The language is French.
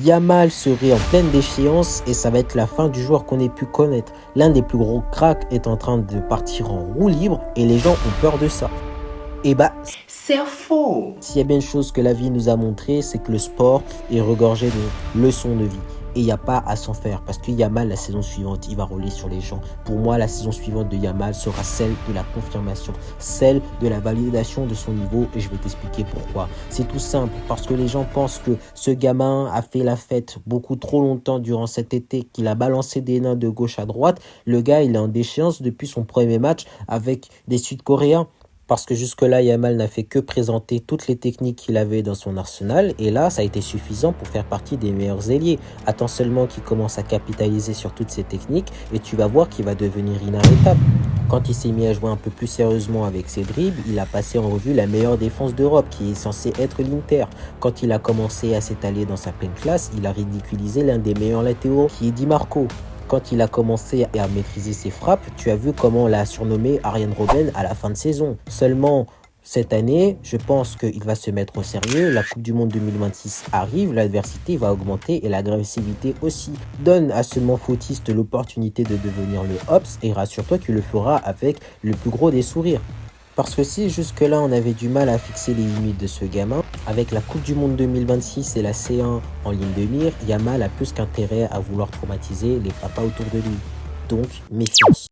Yamal serait en pleine déchéance et ça va être la fin du joueur qu'on ait pu connaître. L'un des plus gros cracks est en train de partir en roue libre et les gens ont peur de ça. Et bah, c'est faux. s'il y a bien une chose que la vie nous a montré, c'est que le sport est regorgé de leçons de vie. Et il n'y a pas à s'en faire parce que Yamal, la saison suivante, il va rouler sur les gens. Pour moi, la saison suivante de Yamal sera celle de la confirmation, celle de la validation de son niveau et je vais t'expliquer pourquoi. C'est tout simple, parce que les gens pensent que ce gamin a fait la fête beaucoup trop longtemps durant cet été, qu'il a balancé des nains de gauche à droite. Le gars, il est en déchéance depuis son premier match avec des Sud-Coréens. Parce que jusque-là, Yamal n'a fait que présenter toutes les techniques qu'il avait dans son arsenal. Et là, ça a été suffisant pour faire partie des meilleurs ailiers. Attends seulement qu'il commence à capitaliser sur toutes ces techniques et tu vas voir qu'il va devenir inarrêtable. Quand il s'est mis à jouer un peu plus sérieusement avec ses dribbles, il a passé en revue la meilleure défense d'Europe, qui est censée être l'Inter. Quand il a commencé à s'étaler dans sa pleine classe, il a ridiculisé l'un des meilleurs latéraux, qui est Di Marco. Quand il a commencé à maîtriser ses frappes, tu as vu comment on l'a surnommé Arjen Robben à la fin de saison. Seulement, cette année, je pense qu'il va se mettre au sérieux. La Coupe du Monde 2026 arrive, l'adversité va augmenter et l'agressivité aussi. Donne à ce fautiste l'opportunité de devenir le Hops et rassure-toi qu'il le fera avec le plus gros des sourires. Parce que si jusque-là on avait du mal à fixer les limites de ce gamin, avec la Coupe du Monde 2026 et la C1 en ligne de mire, Yamal a plus qu'intérêt à vouloir traumatiser les papas autour de lui. Donc, méfiance.